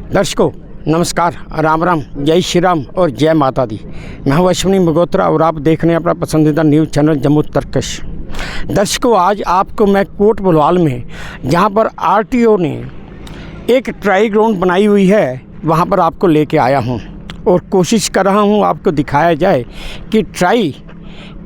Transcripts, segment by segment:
दर्शकों नमस्कार, राम राम, जय श्री राम और जय माता दी। मैं हूं अश्विनी मगोत्रा और आप देख रहे हैं अपना पसंदीदा न्यूज़ चैनल जम्मू तर्कश। दर्शकों आज आपको मैं कोट भलवाल में, जहां पर आरटीओ ने एक ट्राई ग्राउंड बनाई हुई है, वहां पर आपको लेके आया हूं और कोशिश कर रहा हूं आपको दिखाया जाए कि ट्राई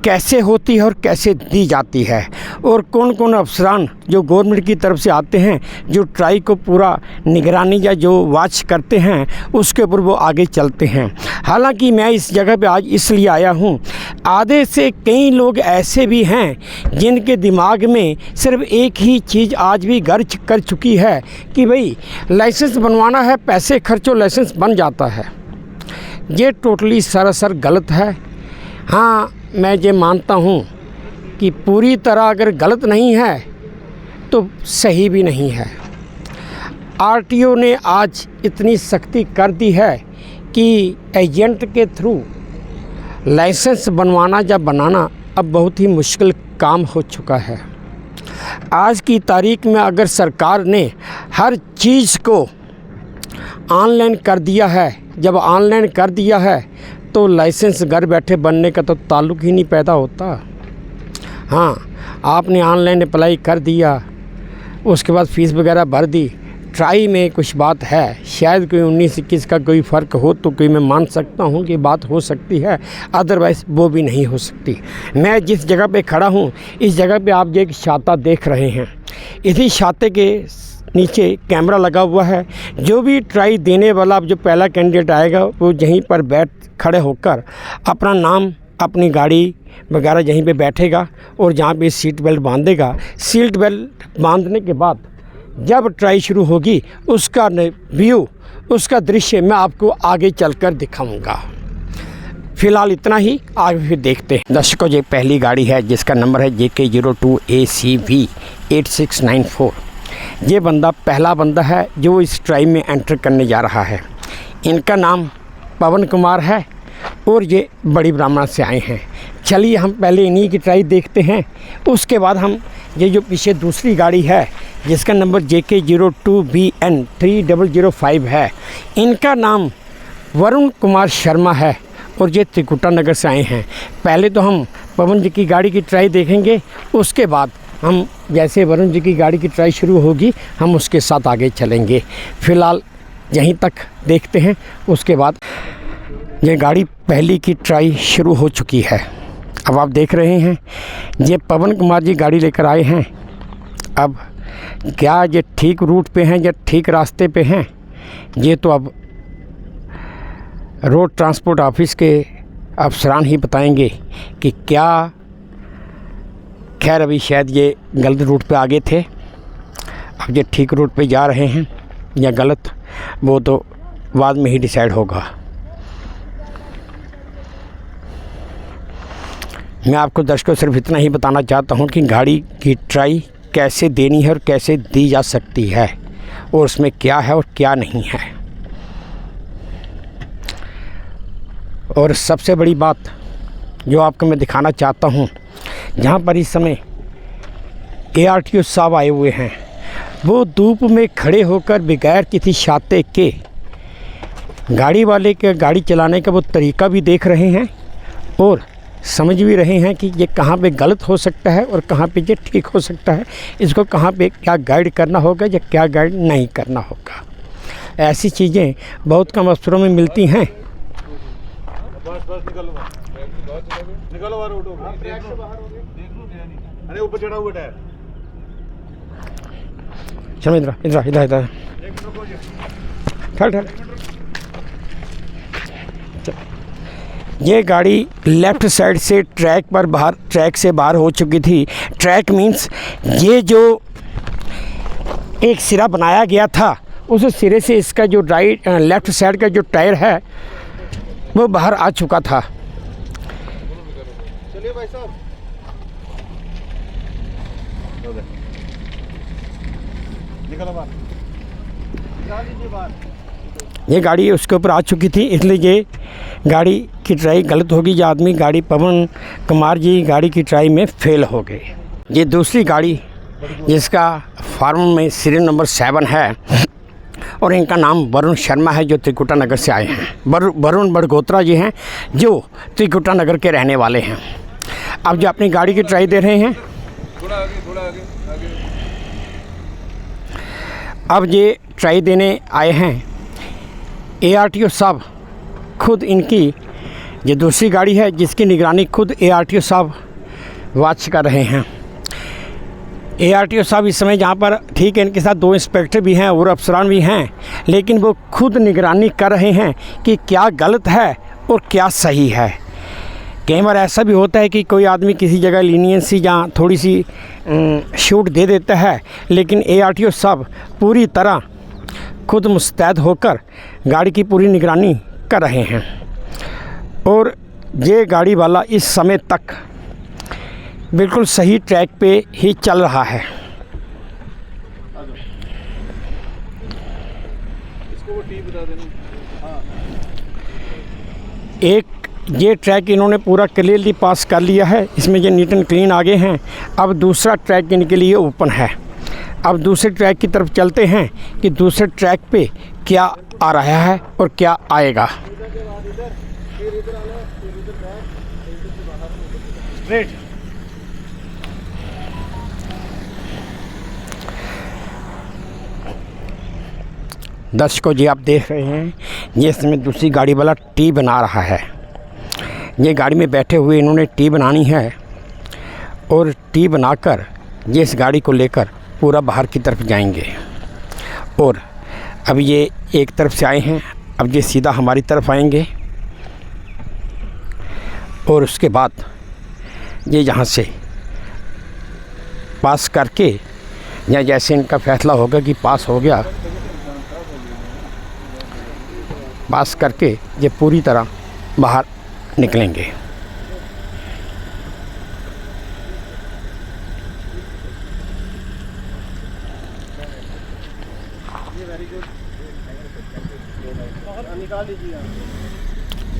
कैसे होती है और कैसे दी जाती है और कौन कौन अफसरान जो गवर्नमेंट की तरफ से आते हैं, जो ट्राई को पूरा निगरानी या जो वॉच करते हैं, उसके ऊपर वो आगे चलते हैं। हालांकि मैं इस जगह पे आज इसलिए आया हूँ, आधे से कई लोग ऐसे भी हैं जिनके दिमाग में सिर्फ एक ही चीज़ आज भी घर कर चुकी है कि भाई लाइसेंस बनवाना है, पैसे खर्चो, लाइसेंस बन जाता है। ये टोटली सरासर गलत है। हाँ, मैं ये मानता हूँ कि पूरी तरह अगर गलत नहीं है तो सही भी नहीं है। आरटीओ ने आज इतनी सख्ती कर दी है कि एजेंट के थ्रू लाइसेंस बनवाना या बनाना अब बहुत ही मुश्किल काम हो चुका है। आज की तारीख में अगर सरकार ने हर चीज़ को ऑनलाइन कर दिया है, जब ऑनलाइन कर दिया है तो लाइसेंस घर बैठे बनने का तो ताल्लुक़ ही नहीं पैदा होता। हाँ, आपने ऑनलाइन अप्लाई कर दिया, उसके बाद फ़ीस वगैरह भर दी। ट्राई में कुछ बात है, शायद कोई 19-21 का कोई फ़र्क हो तो कोई मैं मान सकता हूँ कि बात हो सकती है, अदरवाइज़ वो भी नहीं हो सकती। मैं जिस जगह पे खड़ा हूँ, इस जगह पे आप जो एक छाता देख रहे हैं, इसी छाते के नीचे कैमरा लगा हुआ है। जो भी ट्राई देने वाला, अब जो पहला कैंडिडेट आएगा वो यहीं पर बैठ खड़े होकर अपना नाम, अपनी गाड़ी वगैरह यहीं पे बैठेगा और जहाँ पे सीट बेल्ट बांधेगा। सीट बेल्ट बांधने के बाद जब ट्राई शुरू होगी उसका व्यू, उसका दृश्य मैं आपको आगे चलकर दिखाऊंगा। फ़िलहाल इतना ही, आगे फिर देखते हैं। दर्शकों ये पहली गाड़ी है जिसका नंबर है JK02 ACV 8694। ये बंदा पहला बंदा है जो इस ट्राई में एंटर करने जा रहा है। इनका नाम पवन कुमार है और ये बड़ी ब्राह्मण से आए हैं। चलिए हम पहले इन्हीं की ट्राई देखते हैं, उसके बाद हम ये जो पीछे दूसरी गाड़ी है जिसका नंबर JK02BN 3005 है, इनका नाम वरुण कुमार शर्मा है और ये त्रिकुटा नगर से आए हैं। पहले तो हम पवन जी की गाड़ी की ट्राई देखेंगे, उसके बाद हम जैसे वरुण जी की गाड़ी की ट्राई शुरू होगी हम उसके साथ आगे चलेंगे। फ़िलहाल यहीं तक देखते हैं, उसके बाद ये गाड़ी पहली की ट्राई शुरू हो चुकी है। अब आप देख रहे हैं ये पवन कुमार जी गाड़ी लेकर आए हैं। अब क्या ये ठीक रूट पे हैं या ठीक रास्ते पे हैं, ये तो अब रोड ट्रांसपोर्ट ऑफिस के अफसरान ही बताएंगे कि क्या। खैर अभी शायद ये गलत रूट पे आगे थे, अब ये ठीक रूट पे जा रहे हैं या गलत, वो तो बाद में ही डिसाइड होगा। मैं आपको दर्शकों सिर्फ इतना ही बताना चाहता हूँ कि गाड़ी की ट्राई कैसे देनी है और कैसे दी जा सकती है और उसमें क्या है और क्या नहीं है। और सबसे बड़ी बात जो आपको मैं दिखाना चाहता हूँ, जहाँ पर इस समय ARTO साहब आए हुए हैं, वो धूप में खड़े होकर बगैर किसी छाते के गाड़ी वाले के गाड़ी चलाने का वो तरीका भी देख रहे हैं और समझ भी रहे हैं कि ये कहाँ पे गलत हो सकता है और कहाँ पे ये ठीक हो सकता है, इसको कहाँ पे क्या गाइड करना होगा या क्या गाइड नहीं करना होगा। ऐसी चीज़ें बहुत कम अफसरों में मिलती हैं। चलो इधर इधर इधर इधर ठहर। ये गाड़ी लेफ़्ट साइड से ट्रैक से बाहर हो चुकी थी। ट्रैक मीन्स ये जो एक सिरा बनाया गया था, उस सिरे से इसका जो लेफ़्ट साइड का जो टायर है वो बाहर आ चुका था। चलिए भाई साहब, निकलो बाहर, ये गाड़ी उसके ऊपर आ चुकी थी, इसलिए ये गाड़ी की ट्राई गलत होगी। ये आदमी गाड़ी पवन कुमार जी गाड़ी की ट्राई में फेल हो गए। ये दूसरी गाड़ी जिसका फार्म में सीरियल नंबर 7 है और इनका नाम वरुण शर्मा है, जो त्रिकुटा नगर से आए हैं। वरुण बड़गोत्रा जी हैं, जो त्रिकुटा नगर के रहने वाले हैं। अब जो अपनी गाड़ी की ट्राई दे रहे हैं, थोड़ा आगे। अब ये ट्राई देने आए हैं ARTO साहब खुद। इनकी ये दूसरी गाड़ी है जिसकी निगरानी खुद ARTO साहब वॉच कर रहे हैं। ARTO साहब इस समय जहाँ पर, ठीक है, इनके साथ 2 इंस्पेक्टर भी हैं और अफसरान भी हैं, लेकिन वो खुद निगरानी कर रहे हैं कि क्या गलत है और क्या सही है। कई बार ऐसा भी होता है कि कोई आदमी किसी जगह लीनियंसी या थोड़ी सी छूट दे देता है, लेकिन ARTO साहब पूरी तरह खुद मुस्तैद होकर गाड़ी की पूरी निगरानी कर रहे हैं। और ये गाड़ी वाला इस समय तक बिल्कुल सही ट्रैक पे ही चल रहा है। इसको वो टी बता देना। हाँ। एक ये ट्रैक इन्होंने पूरा क्लियरली पास कर लिया है, इसमें ये नीट एंड क्लीन आगे हैं। अब दूसरा ट्रैक इनके लिए ओपन है। अब दूसरे ट्रैक की तरफ चलते हैं कि दूसरे ट्रैक पे क्या आ रहा है और क्या आएगा। स्ट्रेट। दर्शकों जी, आप देख रहे हैं ये इसमें दूसरी गाड़ी वाला टी बना रहा है। ये गाड़ी में बैठे हुए इन्होंने टी बनानी है और टी बनाकर ये इस गाड़ी को लेकर पूरा बाहर की तरफ जाएंगे। और अब ये एक तरफ से आए हैं, अब ये सीधा हमारी तरफ आएंगे और उसके बाद ये यहाँ से पास करके, या जैसे इनका फैसला होगा कि पास हो गया, पास करके ये पूरी तरह बाहर निकलेंगे।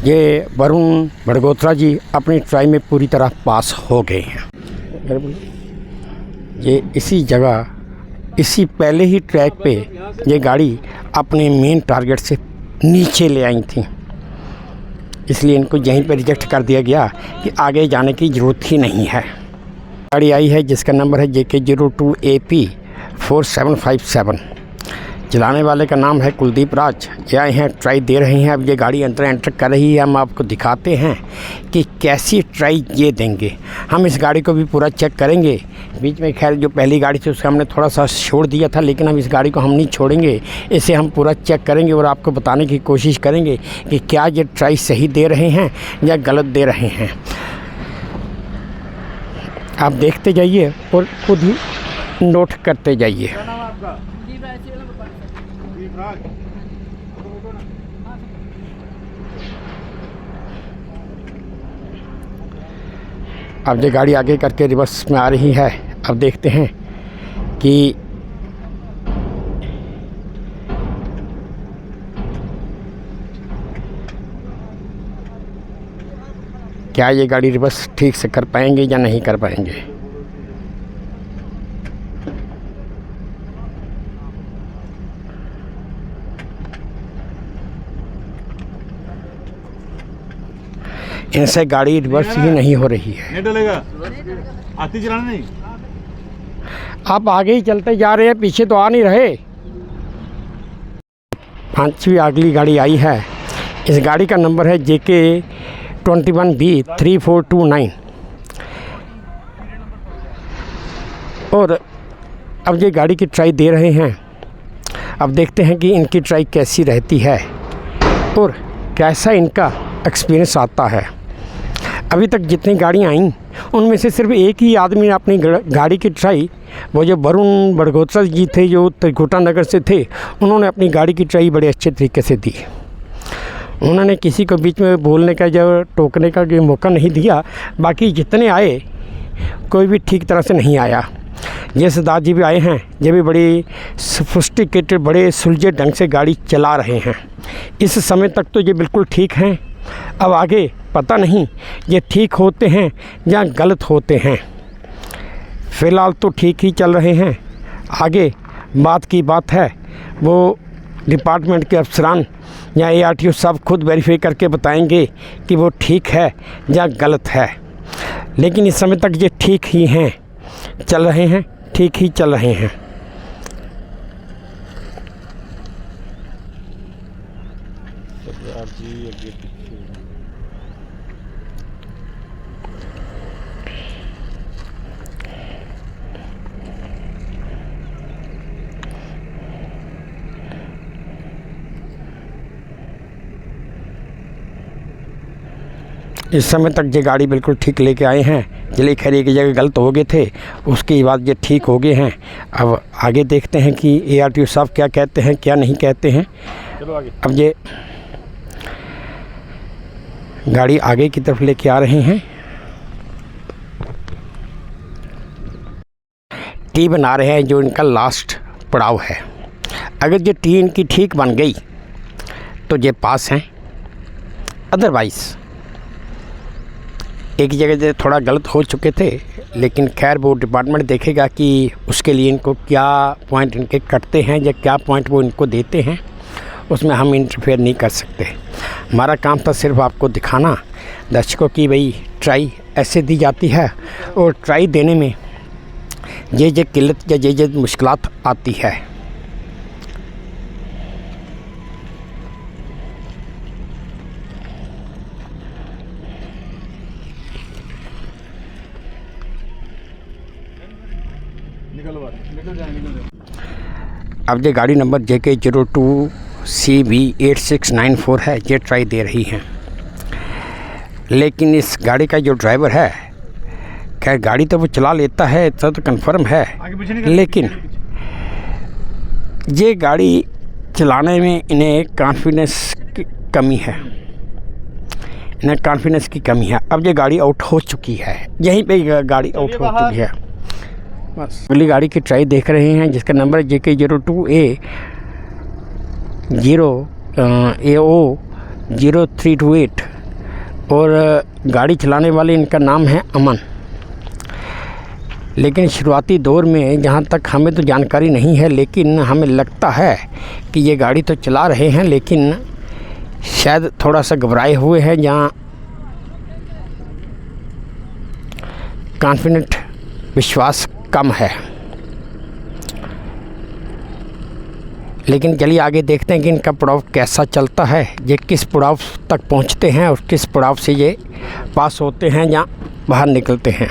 ये वरुण बड़गोत्रा जी अपनी ट्राई में पूरी तरह पास हो गए हैं। ये इसी जगह, इसी पहले ही ट्रैक पे ये गाड़ी अपने मेन टारगेट से नीचे ले आई थी, इसलिए इनको यहीं पर रिजेक्ट कर दिया गया कि आगे जाने की ज़रूरत ही नहीं है। गाड़ी आई है जिसका नंबर है JK02 AP 4757। चलाने वाले का नाम है कुलदीप राज। ये आए हैं, ट्राई दे रहे हैं। अब ये गाड़ी अंदर एंटर कर रही है। हम आपको दिखाते हैं कि कैसी ट्राई ये देंगे। हम इस गाड़ी को भी पूरा चेक करेंगे। बीच में खैर जो पहली गाड़ी थी उसका हमने थोड़ा सा छोड़ दिया था, लेकिन हम इस गाड़ी को हम नहीं छोड़ेंगे। इसे हम पूरा चेक करेंगे और आपको बताने की कोशिश करेंगे कि क्या ये ट्राई सही दे रहे हैं या गलत दे रहे हैं। आप देखते जाइए और खुद ही नोट करते जाइए। अब ये गाड़ी आगे करके रिवर्स में आ रही है। अब देखते हैं कि क्या ये गाड़ी रिवर्स ठीक से कर पाएंगे या नहीं कर पाएंगे। इनसे गाड़ी रिवर्स ही नहीं हो रही है। नहीं डलेगा, आती चलाना नहीं। आप आगे ही चलते जा रहे हैं, पीछे तो आ नहीं रहे। 5वीं अगली गाड़ी आई है। इस गाड़ी का नंबर है JK21B 3429। और अब ये गाड़ी की ट्राई दे रहे हैं। अब देखते हैं कि इनकी ट्राई कैसी रहती है और कैसा इनका एक्सपीरियंस आता है। अभी तक जितनी गाड़ियाँ आईं उनमें से सिर्फ एक ही आदमी ने अपनी गाड़ी की ट्राई, वो जो वरुण बड़गोत्रा जी थे जो त्रिकुटा नगर से थे, उन्होंने अपनी गाड़ी की ट्राई बड़े अच्छे तरीके से दी। उन्होंने किसी को बीच में बोलने का या टोकने का मौका नहीं दिया। बाकी जितने आए कोई भी ठीक तरह से नहीं आया। ये सरदार जी भी आए हैं, ये भी बड़ी सोफिस्टिकेटेड, बड़े सुलझे ढंग से गाड़ी चला रहे हैं। इस समय तक तो ये बिल्कुल ठीक हैं। अब आगे पता नहीं ये ठीक होते हैं या गलत होते हैं। फ़िलहाल तो ठीक ही चल रहे हैं। आगे बात की बात है, वो डिपार्टमेंट के अफसरान या ARTO साहब खुद वेरीफाई करके बताएंगे कि वो ठीक है या गलत है। लेकिन इस समय तक ये ठीक ही हैं, चल रहे हैं, ठीक ही चल रहे हैं। इस समय तक ये गाड़ी बिल्कुल ठीक लेके आए हैं। चलिए खैर एक जगह गलत हो गए थे, उसके बाद ये ठीक हो गए हैं। अब आगे देखते हैं कि ARTO साहब क्या कहते हैं क्या नहीं कहते हैं। चलो आगे। अब ये गाड़ी आगे की तरफ लेके आ रहे हैं। टी बना रहे हैं जो इनका लास्ट पड़ाव है। अगर ये टी इनकी ठीक बन गई तो ये पास हैं, अदरवाइज़ एक जगह से थोड़ा गलत हो चुके थे, लेकिन खैर वो डिपार्टमेंट देखेगा कि उसके लिए इनको क्या पॉइंट इनके कटते हैं या क्या पॉइंट वो इनको देते हैं, उसमें हम इंटरफेयर नहीं कर सकते। हमारा काम था सिर्फ आपको दिखाना दर्शकों की भाई ट्राई ऐसे दी जाती है और ट्राई देने में ये किल्लत या ये मुश्किलात आती है। निकल जाए। अब ये गाड़ी नंबर JK 02CB8694 है, ये ट्राई दे रही हैं। लेकिन इस गाड़ी का जो ड्राइवर है, खैर गाड़ी तो वो चला लेता है तो कंफर्म है, लेकिन ये गाड़ी चलाने में इन्हें कॉन्फिडेंस की कमी है, इन्हें कॉन्फिडेंस की कमी है। अब ये गाड़ी आउट हो चुकी है, यहीं पे गाड़ी आउट हो चुकी है। बस अगली गाड़ी की ट्राई देख रहे हैं जिसका नंबर JK 02A0AO0328 और गाड़ी चलाने वाले इनका नाम है अमन। लेकिन शुरुआती दौर में जहाँ तक हमें तो जानकारी नहीं है, लेकिन हमें लगता है कि ये गाड़ी तो चला रहे हैं, लेकिन शायद थोड़ा सा घबराए हुए हैं, जहाँ कॉन्फिडेंट विश्वास कम है। लेकिन चलिए आगे देखते हैं कि इनका पड़ाव कैसा चलता है, ये किस पड़ाव तक पहुंचते हैं और किस पड़ाव से ये पास होते हैं या बाहर निकलते हैं।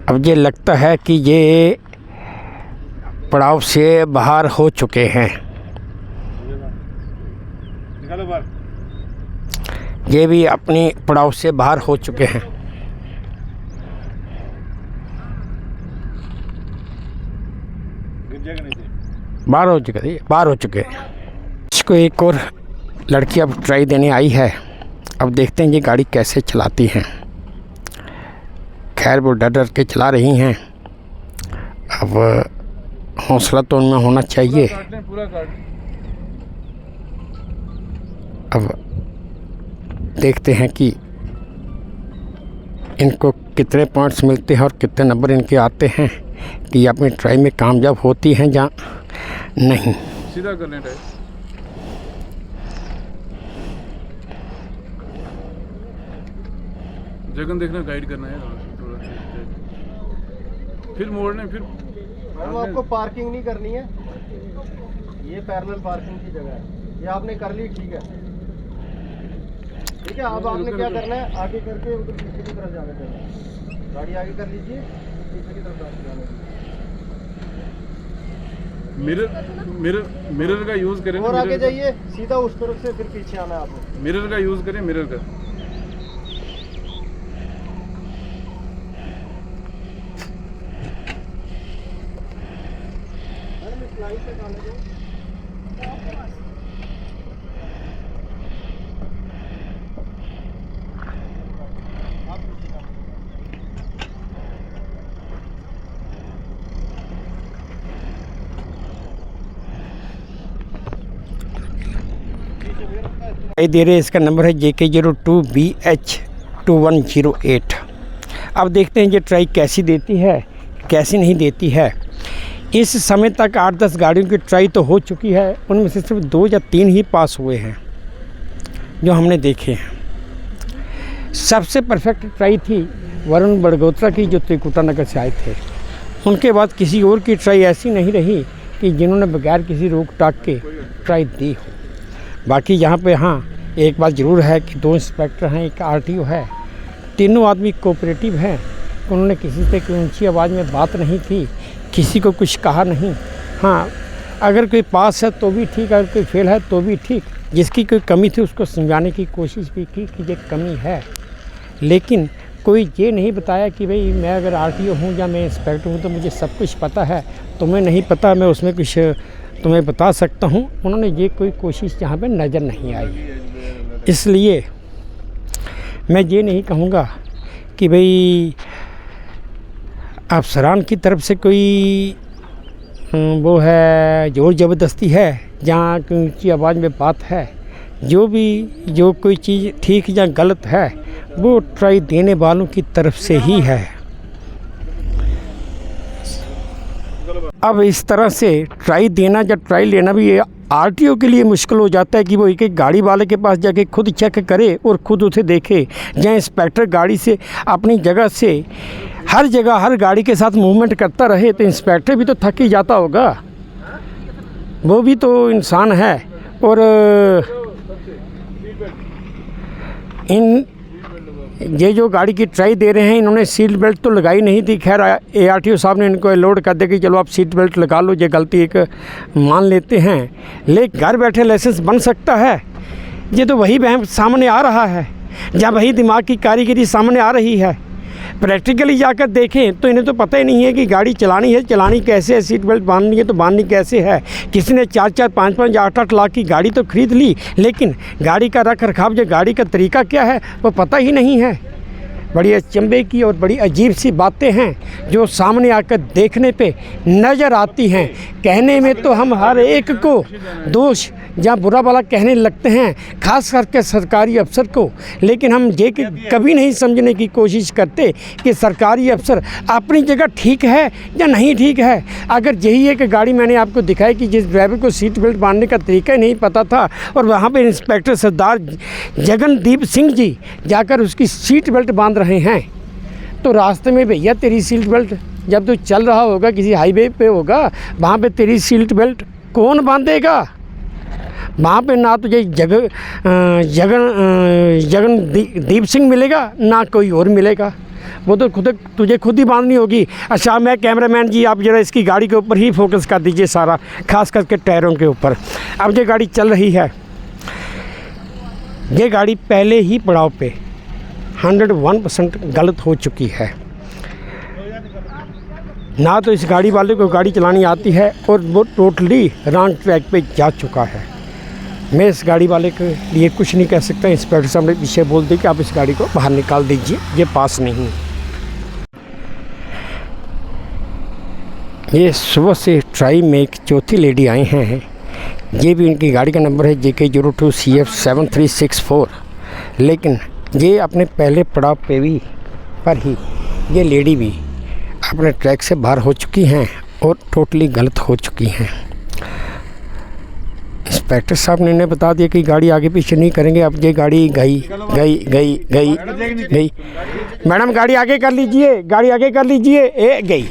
अब ये लगता है कि ये पड़ाव से बाहर हो चुके हैं। निकालो बाहर। ये भी अपनी पड़ाव से बाहर हो चुके हैं। गिर जाएगा नीचे। बाहर हो चुके, बाहर हो चुके हैं। इसको एक और लड़की अब ट्राई देने आई है। अब देखते हैं ये गाड़ी कैसे चलाती हैं। खैर वो डर डर के चला रही हैं। अब हौसला तो उनमें होना चाहिए। पूरा काट लें। अब देखते हैं कि इनको कितने पॉइंट्स मिलते हैं और कितने नंबर इनके आते हैं कि अपनी ट्राई में कामयाब होती हैं या नहीं। सीधा कर लें टाइप। जगन देखना, गाइड करना है थोड़ा। फिर मोड़ने, फिर मैडम आपको पार्किंग नहीं करनी है, ये पैरेलल पार्किंग की जगह है, ये आपने कर ली, ठीक है। ठीक है, अब आपने क्या करना है, आगे करके उधर पीछे की तरफ जाना चाहिए। गाड़ी आगे कर लीजिए, पीछे की तरफ जाना चाहिए। मिरर का यूज करें। और आगे जाइए, सीधा उस तरफ से फिर पीछे आना है आपको। मिरर का यूज करें, मिरर का। दे रहे इसका नंबर है JK 02BH2108। अब देखते हैं ये ट्राई कैसी देती है, कैसी नहीं देती है। इस समय तक 8-10 गाड़ियों की ट्राई तो हो चुकी है, उनमें से सिर्फ 2 या 3 ही पास हुए हैं जो हमने देखे हैं। सबसे परफेक्ट ट्राई थी वरुण बड़गोत्रा की, जो त्रिकुटा नगर से आए थे। उनके बाद किसी और की ट्राई ऐसी नहीं रही कि जिन्होंने बगैर किसी रोक टाक के ट्राई दी हो। बाकी यहाँ पे हाँ एक बात ज़रूर है कि 2 इंस्पेक्टर हैं, एक आरटीओ है, तीनों आदमी कोऑपरेटिव हैं। उन्होंने किसी से कोई ऊंची आवाज़ में बात नहीं की, किसी को कुछ कहा नहीं। हाँ, अगर कोई पास है तो भी ठीक, अगर कोई फेल है तो भी ठीक। जिसकी कोई कमी थी उसको समझाने की कोशिश भी की कि ये कमी है, लेकिन कोई ये नहीं बताया कि भाई मैं अगर आरटीओ हूँ या मैं इंस्पेक्टर हूँ तो मुझे सब कुछ पता है, तुम्हें नहीं पता, मैं उसमें कुछ तुम्हें बता सकता हूँ। उन्होंने ये कोई कोशिश यहाँ पे नज़र नहीं आई। इसलिए मैं ये नहीं कहूँगा कि भाई अफसरान की तरफ से कोई वो है ज़ोर ज़बरदस्ती है, जहाँ कोई ऊँची आवाज़ में बात है। जो कोई चीज़ ठीक या गलत है वो ट्राई देने वालों की तरफ से ही है। अब इस तरह से ट्राई देना या ट्राई लेना भी आरटीओ के लिए मुश्किल हो जाता है कि वो एक गाड़ी वाले के पास जाके खुद चेक करे और खुद उसे देखे। या इंस्पेक्टर गाड़ी से अपनी जगह से हर जगह हर गाड़ी के साथ मूवमेंट करता रहे तो इंस्पेक्टर भी तो थक ही जाता होगा, वो भी तो इंसान है। और ये जो गाड़ी की ट्राई दे रहे हैं, इन्होंने सीट बेल्ट तो लगाई नहीं थी। खैर ARTO साहब ने इनको लोड कर दिया कि चलो आप सीट बेल्ट लगा लो, ये गलती एक मान लेते हैं, लेकिन घर बैठे लाइसेंस बन सकता है। ये तो वही वहम सामने आ रहा है, जब वही दिमाग की कारीगरी सामने आ रही है। प्रैक्टिकली जाकर देखें तो इन्हें तो पता ही नहीं है कि गाड़ी चलानी है, चलानी कैसे है, सीट बेल्ट बांधनी है तो बांधनी कैसे है। किसी ने 4-4, 5-5, 8-8 लाख की गाड़ी तो खरीद ली, लेकिन गाड़ी का रख रखाव या गाड़ी का तरीका क्या है वो पता ही नहीं है। बड़ी अचंभे की और बड़ी अजीब सी बातें हैं जो सामने आकर देखने पे नज़र आती हैं। कहने में तो हम हर एक को दोष या बुरा भला कहने लगते हैं, खास करके सरकारी अफसर को, लेकिन हम ये कभी नहीं समझने की कोशिश करते कि सरकारी अफसर अपनी जगह ठीक है या नहीं ठीक है। अगर यही एक गाड़ी मैंने आपको दिखाई कि जिस ड्राइवर को सीट बेल्ट बांधने का तरीका ही नहीं पता था और वहाँ पर इंस्पेक्टर सरदार जगनदीप सिंह जी जाकर उसकी सीट बेल्ट बांध रहे हैं, तो रास्ते में भैया तेरी सीट बेल्ट जब तू चल रहा होगा, किसी हाईवे पे होगा, वहाँ पे तेरी सीट बेल्ट कौन बांधेगा? वहाँ पे ना तुझे जगनदीप सिंह मिलेगा ना कोई और मिलेगा, वो तो तुझे खुद ही बांधनी होगी। अच्छा, मैं कैमरामैन जी आप जरा इसकी गाड़ी के ऊपर ही फोकस कर दीजिए सारा, खास करके टायरों के ऊपर। अब ये गाड़ी चल रही है, ये गाड़ी पहले ही पड़ाव पे 101% गलत हो चुकी है। ना तो इस गाड़ी वाले को गाड़ी चलानी आती है और वो टोटली रॉन्ग ट्रैक पे जा चुका है। मैं इस गाड़ी वाले के लिए कुछ नहीं कह सकता। इंस्पेक्टर साहब ने पीछे बोल दी कि आप इस गाड़ी को बाहर निकाल दीजिए, ये पास नहीं। ये सुबह से ट्राई में एक चौथी लेडी आई हैं, ये भी इनकी गाड़ी का नंबर है JK02 CF 7364, लेकिन ये अपने पहले पड़ाव पे भी पर ही ये लेडी भी अपने ट्रैक से बाहर हो चुकी हैं और टोटली गलत हो चुकी हैं। इंस्पेक्टर साहब ने इन्हें बता दिया कि गाड़ी आगे पीछे नहीं करेंगे। अब ये गाड़ी गई। मैडम गाड़ी आगे कर लीजिए, गाड़ी आगे कर लीजिए। ए गई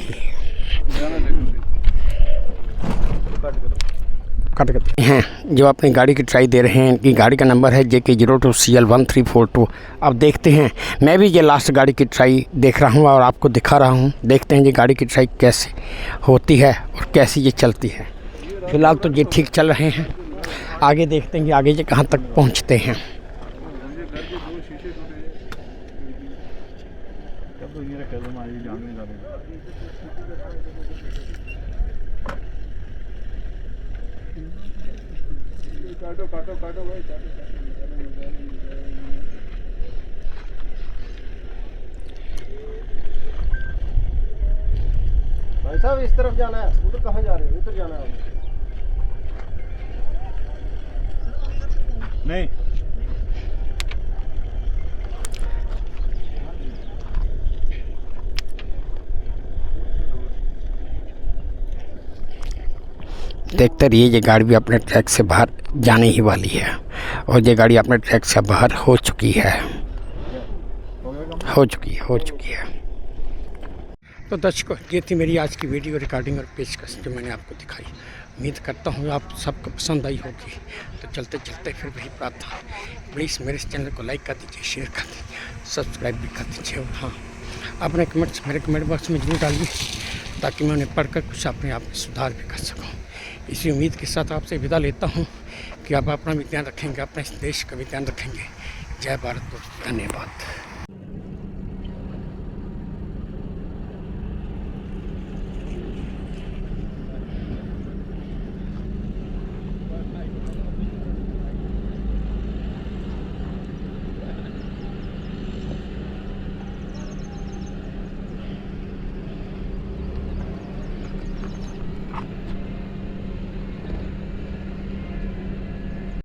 कट हैं जो अपनी गाड़ी की ट्राई दे रहे हैं। इनकी गाड़ी का नंबर है JK02 CL 1342। अब देखते हैं, मैं भी ये लास्ट गाड़ी की ट्राई देख रहा हूँ और आपको दिखा रहा हूँ। देखते हैं ये गाड़ी की ट्राई कैसे होती है और कैसी ये चलती है। फिलहाल तो ये ठीक चल रहे हैं, आगे देखते हैं कि आगे ये कहाँ तक पहुँचते हैं। काटो भाई, भाई साहब इस तरफ जाना है, उधर कहाँ जा रहे हैं? उधर जाना है नहीं। देखते रहिए, ये गाड़ी भी अपने ट्रैक से बाहर जाने ही वाली है और ये गाड़ी अपने ट्रैक से बाहर हो चुकी है। तो दर्शकों, ये थी मेरी आज की वीडियो रिकॉर्डिंग और पेशकश जो मैंने आपको दिखाई। उम्मीद करता हूँ आप सबको पसंद आई होगी। तो चलते चलते फिर वही प्रार्थना, प्लीज़ मेरे इस चैनल को लाइक कर दीजिए, शेयर कर दीजिए, सब्सक्राइब भी कर दीजिए और हाँ, अपने कमेंट्स मेरे कमेंट बॉक्स में जरूर डालिए ताकि मैं उन्हें पढ़कर कुछ अपने आप में सुधार भी कर सकूँ। इसी उम्मीद के साथ आपसे विदा लेता हूँ कि आप अपना भी ध्यान रखेंगे, अपने इस देश का भी ध्यान रखेंगे। जय भारत, धन्यवाद।